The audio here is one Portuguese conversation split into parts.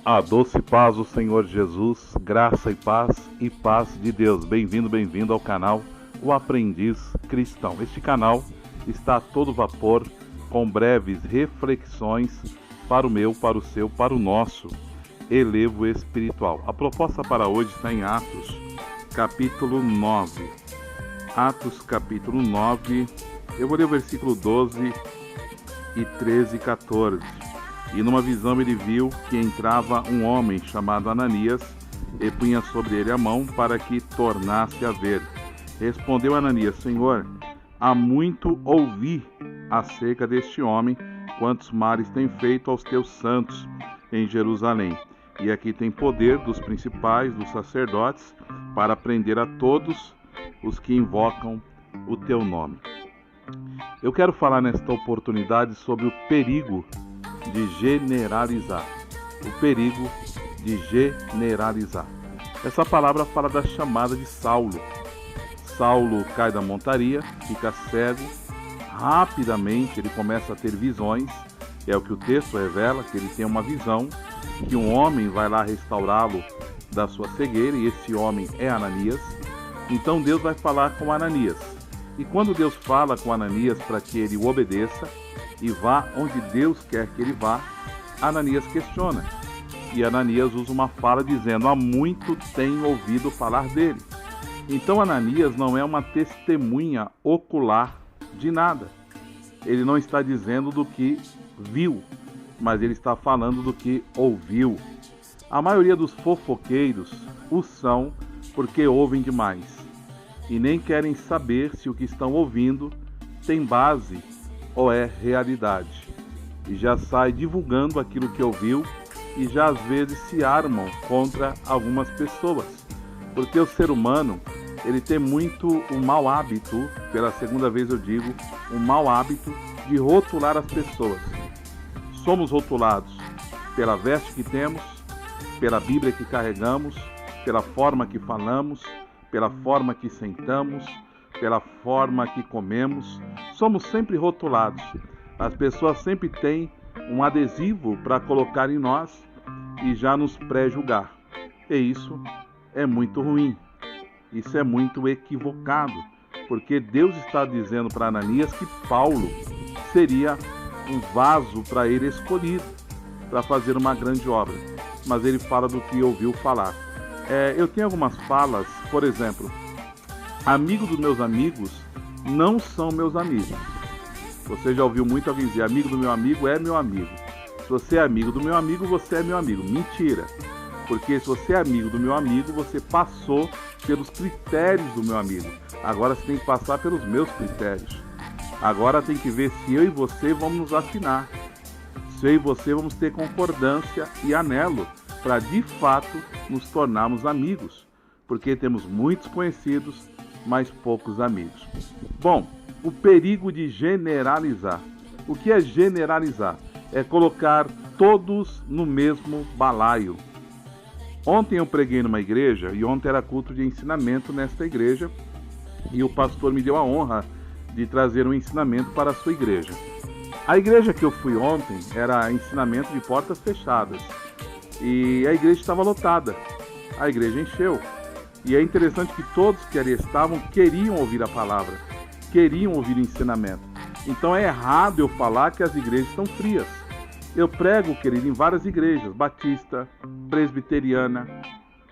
A doce paz do Senhor Jesus, graça e paz de Deus. Bem-vindo, bem-vindo ao canal O Aprendiz Cristão. Este canal está a todo vapor, com breves reflexões para o meu, para o seu, para o nosso elevo espiritual. A proposta para hoje está em Atos, capítulo 9. Atos, capítulo 9, eu vou ler o versículo 12 e 13 e 14. E numa visão ele viu que entrava um homem chamado Ananias e punha sobre ele a mão para que tornasse a ver. Respondeu Ananias: Senhor, há muito ouvi acerca deste homem, quantos males tem feito aos teus santos em Jerusalém. E aqui tem poder dos principais, dos sacerdotes, para prender a todos os que invocam o teu nome. Eu quero falar nesta oportunidade sobre o perigo de generalizar. O perigo de generalizar. Essa palavra fala da chamada de Saulo. Saulo cai da montaria, fica cego, rapidamente ele começa a ter visões, é o que o texto revela, que ele tem uma visão, que um homem vai lá restaurá-lo da sua cegueira, e esse homem é Ananias. Então Deus vai falar com Ananias. E quando Deus fala com Ananias para que ele o obedeça e vá onde Deus quer que ele vá, Ananias questiona. E Ananias usa uma fala dizendo: há muito tenho ouvido falar dele. Então Ananias não é uma testemunha ocular de nada. Ele não está dizendo do que viu, mas ele está falando do que ouviu. A maioria dos fofoqueiros o são porque ouvem demais e nem querem saber se o que estão ouvindo tem base ou é realidade. E já sai divulgando aquilo que ouviu e já às vezes se armam contra algumas pessoas. Porque o ser humano, ele tem muito o mau hábito, pela segunda vez eu digo, o mau hábito de rotular as pessoas. Somos rotulados pela veste que temos, pela Bíblia que carregamos, pela forma que falamos, pela forma que sentamos, pela forma que comemos. Somos sempre rotulados. As pessoas sempre têm um adesivo para colocar em nós e já nos pré-julgar. E isso é muito ruim. Isso é muito equivocado, porque Deus está dizendo para Ananias que Paulo seria um vaso para ele escolhido para fazer uma grande obra. Mas ele fala do que ouviu falar. Eu tenho algumas falas, por exemplo, amigo dos meus amigos não são meus amigos. Você já ouviu muito alguém dizer: amigo do meu amigo é meu amigo. Se você é amigo do meu amigo, você é meu amigo. Mentira. Porque se você é amigo do meu amigo, você passou pelos critérios do meu amigo. Agora você tem que passar pelos meus critérios. Agora tem que ver se eu e você vamos nos afinar. Se eu e você vamos ter concordância e anelo para de fato nos tornarmos amigos. Porque temos muitos conhecidos, mas poucos amigos. Bom, o perigo de generalizar. O que é generalizar? É colocar todos no mesmo balaio. Ontem eu preguei numa igreja, e ontem era culto de ensinamento nesta igreja, e o pastor me deu a honra de trazer um ensinamento para a sua igreja. A igreja que eu fui ontem era ensinamento de portas fechadas, e a igreja estava lotada. A igreja encheu. E é interessante que todos que ali estavam queriam ouvir a palavra, queriam ouvir o ensinamento. Então é errado eu falar que as igrejas estão frias. Eu prego, querido, em várias igrejas: batista, presbiteriana,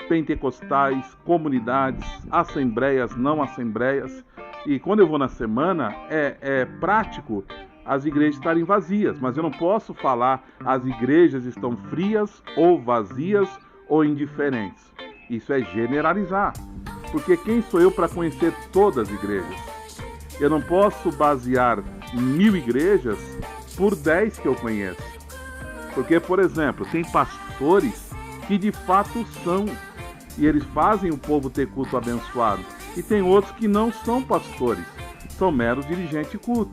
pentecostais, comunidades, assembleias, não assembleias. E quando eu vou na semana, é prático as igrejas estarem vazias, mas eu não posso falar as igrejas estão frias ou vazias ou indiferentes. Isso é generalizar, porque quem sou eu para conhecer todas as igrejas? Eu não posso basear 1000 igrejas por 10 que eu conheço. Porque, por exemplo, tem pastores que de fato são, e eles fazem o povo ter culto abençoado. E tem outros que não são pastores, são meros dirigentes de culto.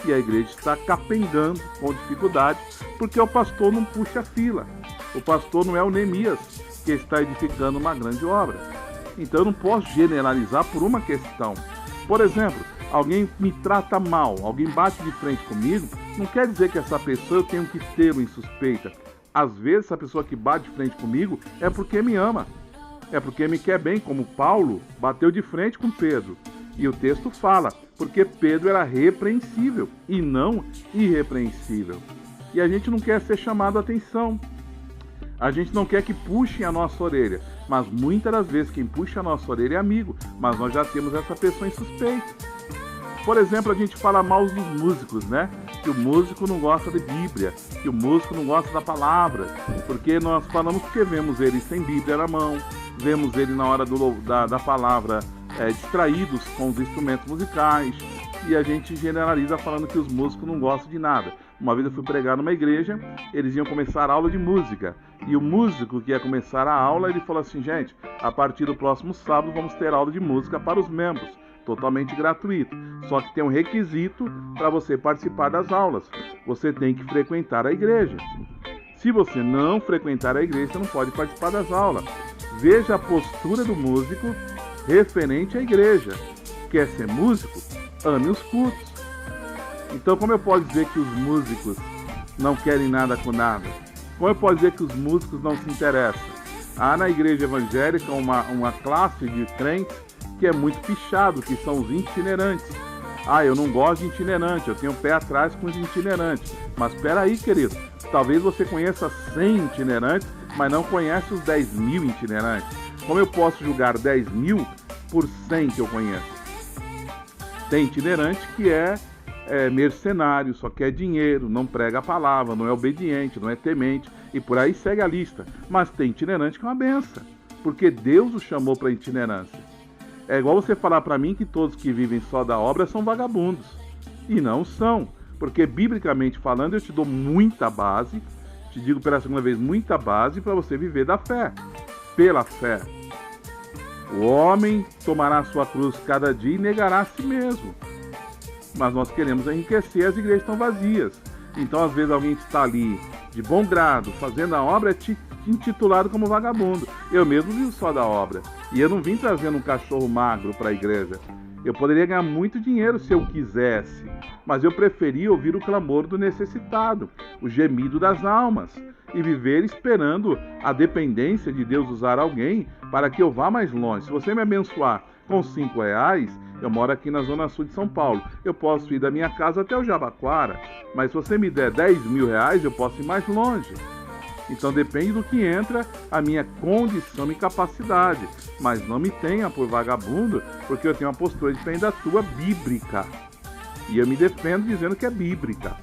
E a igreja está capengando com dificuldade, porque o pastor não puxa fila. O pastor não é o Neemias, que está edificando uma grande obra. Então eu não posso generalizar por uma questão. Por exemplo, alguém me trata mal, alguém bate de frente comigo, não quer dizer que essa pessoa eu tenho que tê-lo em suspeita. Às vezes, a pessoa que bate de frente comigo é porque me ama, é porque me quer bem, como Paulo bateu de frente com Pedro. E o texto fala, porque Pedro era repreensível e não irrepreensível. E a gente não quer ser chamado a atenção. A gente não quer que puxem a nossa orelha, mas muitas das vezes quem puxa a nossa orelha é amigo, mas nós já temos essa pessoa em suspeita. Por exemplo, a gente fala mal dos músicos, né? Que o músico não gosta de Bíblia, que o músico não gosta da palavra, porque nós falamos que vemos ele sem Bíblia na mão, vemos ele na hora da palavra distraídos com os instrumentos musicais, e a gente generaliza falando que os músicos não gostam de nada. Uma vez eu fui pregar numa igreja, eles iam começar a aula de música, e o músico que ia começar a aula, ele falou assim: gente, a partir do próximo sábado vamos ter aula de música para os membros, totalmente gratuito, só que tem um requisito para você participar das aulas, você tem que frequentar a igreja. Se você não frequentar a igreja, você não pode participar das aulas. Veja a postura do músico referente à igreja. Quer ser músico? Ame os cultos. Então, como eu posso dizer que os músicos não querem nada com nada? Como eu posso dizer que os músicos não se interessam? Há na igreja evangélica uma classe de crentes que é muito pichado, que são os itinerantes. Eu não gosto de itinerante, eu tenho o pé atrás com os itinerantes. Mas espera aí, querido, talvez você conheça 100 itinerantes, mas não conhece os 10.000 itinerantes. Como eu posso julgar 10.000 por 100 que eu conheço? Tem itinerante que é mercenário, só quer dinheiro, não prega a palavra, não é obediente, não é temente, e por aí segue a lista. Mas tem itinerante que é uma benção, porque Deus o chamou para itinerância. É igual você falar para mim que todos que vivem só da obra são vagabundos. E não são, porque biblicamente falando eu te dou muita base, te digo pela segunda vez, muita base para você viver da fé, pela fé. O homem tomará a sua cruz cada dia e negará a si mesmo. Mas nós queremos enriquecer, as igrejas estão vazias. Então às vezes alguém está ali de bom grado, fazendo a obra, é intitulado como vagabundo. Eu mesmo vivo só da obra. E eu não vim trazendo um cachorro magro para a igreja. Eu poderia ganhar muito dinheiro se eu quisesse, mas eu preferi ouvir o clamor do necessitado, o gemido das almas, e viver esperando a dependência de Deus usar alguém para que eu vá mais longe. Se você me abençoar com R$5, eu moro aqui na zona sul de São Paulo, eu posso ir da minha casa até o Jabaquara, mas se você me der R$10.000, eu posso ir mais longe. Então depende do que entra a minha condição e capacidade, mas não me tenha por vagabundo, porque eu tenho uma postura diferente da tua, bíblica. E eu me defendo dizendo que é bíblica.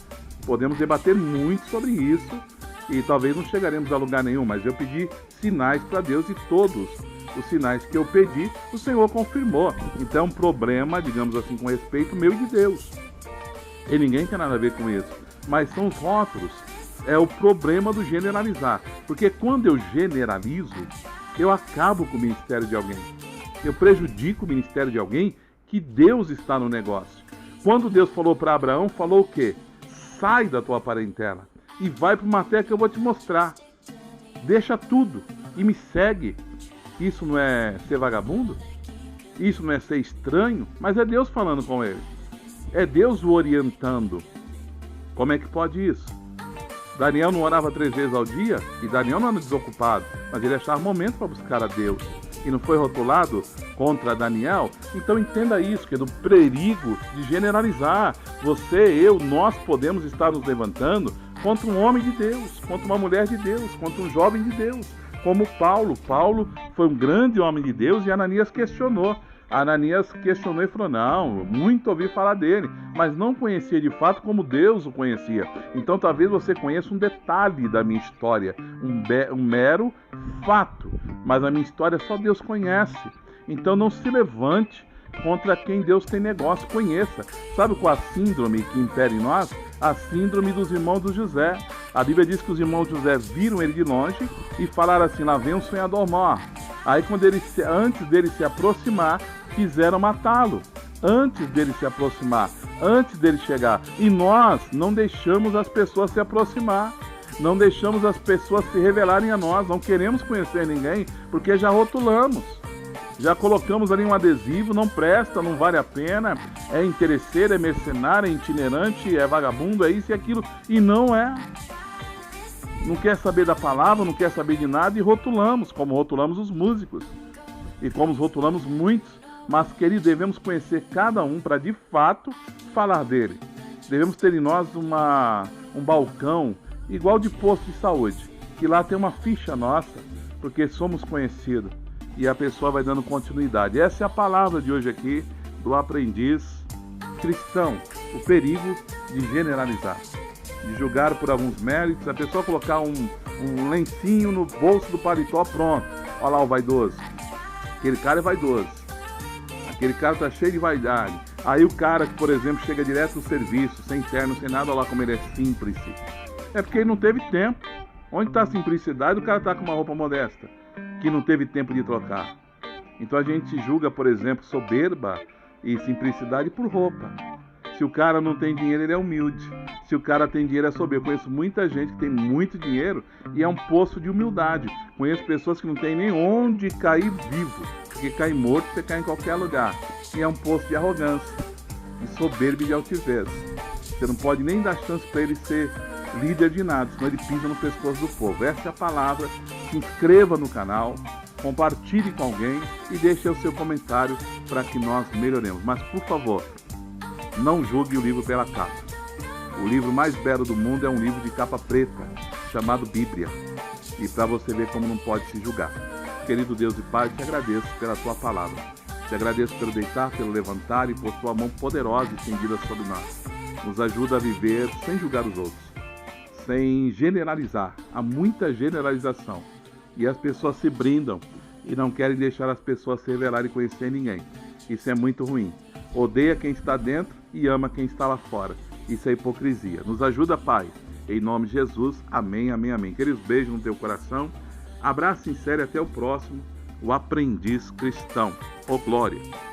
Podemos debater muito sobre isso e talvez não chegaremos a lugar nenhum, mas eu pedi sinais para Deus e todos os sinais que eu pedi, o Senhor confirmou. Então é um problema, digamos assim, com respeito meu e de Deus. E ninguém tem nada a ver com isso, mas são os rótulos. É o problema do generalizar, porque quando eu generalizo, eu acabo com o ministério de alguém. Eu prejudico o ministério de alguém que Deus está no negócio. Quando Deus falou para Abraão, falou o quê? Sai da tua parentela e vai para uma terra que eu vou te mostrar. Deixa tudo e me segue. Isso não é ser vagabundo? Isso não é ser estranho? Mas é Deus falando com ele. É Deus o orientando. Como é que pode isso? Daniel não orava 3 vezes ao dia, e Daniel não era desocupado, mas ele achava momento para buscar a Deus. E não foi rotulado contra Daniel? Então entenda isso, que é do perigo de generalizar. Você, eu, nós podemos estar nos levantando contra um homem de Deus, contra uma mulher de Deus, contra um jovem de Deus, como Paulo. Paulo foi um grande homem de Deus e Ananias questionou. Ananias questionou e falou, não, muito ouvi falar dele, mas não conhecia de fato como Deus o conhecia. Então talvez você conheça um detalhe da minha história, um mero fato, mas a minha história só Deus conhece. Então não se levante contra quem Deus tem negócio, conheça. Sabe qual a síndrome que impera em nós? A síndrome dos irmãos do José. A Bíblia diz que os irmãos de José viram ele de longe e falaram assim, lá vem um sonhador maior. Aí antes dele se aproximar, quiseram matá-lo. Antes dele se aproximar, antes dele chegar. E nós não deixamos as pessoas se aproximar. Não deixamos as pessoas se revelarem a nós. Não queremos conhecer ninguém porque já rotulamos. Já colocamos ali um adesivo, não presta, não vale a pena, é interesseiro, é mercenário, é itinerante, é vagabundo, é isso e aquilo. E não é. não quer saber da palavra, não quer saber de nada e rotulamos, como rotulamos os músicos e como rotulamos muitos. Mas, querido, devemos conhecer cada um para de fato falar dele. Devemos ter em nós um balcão igual de posto de saúde, que lá tem uma ficha nossa, porque somos conhecidos e a pessoa vai dando continuidade. Essa é a palavra de hoje aqui do aprendiz cristão, o perigo de generalizar, de julgar por alguns méritos, a pessoa colocar um lencinho no bolso do paletó, pronto, olha lá o vaidoso, aquele cara é vaidoso, aquele cara tá cheio de vaidade. Aí o cara que, por exemplo, chega direto do serviço, sem terno, sem nada, olha lá como ele é simples. É porque ele não teve tempo. Onde está a simplicidade, o cara está com uma roupa modesta, que não teve tempo de trocar. Então a gente julga, por exemplo, soberba e simplicidade por roupa. Se o cara não tem dinheiro, ele é humilde. Se o cara tem dinheiro, é soberbo. Eu conheço muita gente que tem muito dinheiro e é um poço de humildade. Conheço pessoas que não tem nem onde cair vivo, porque cair morto você cai em qualquer lugar. E é um poço de arrogância, de soberba e de altivez. Você não pode nem dar chance para ele ser líder de nada, senão ele pisa no pescoço do povo. Essa é a palavra. Se inscreva no canal, compartilhe com alguém e deixe o seu comentário para que nós melhoremos. Mas, por favor, não julgue o livro pela capa. O livro mais belo do mundo é um livro de capa preta, chamado Bíblia. E para você ver como não pode se julgar. Querido Deus e Pai, te agradeço pela tua palavra. Te agradeço pelo deitar, pelo levantar e por tua mão poderosa estendida sobre nós. Nos ajuda a viver sem julgar os outros, sem generalizar. Há muita generalização. E as pessoas se brindam e não querem deixar as pessoas se revelarem e conhecer ninguém. Isso é muito ruim. Odeia quem está dentro e ama quem está lá fora. Isso é hipocrisia. Nos ajuda, Pai. Em nome de Jesus. Amém, amém, amém. Queridos, beijos no teu coração. Abraço sincero e até o próximo. O aprendiz cristão. Ô glória!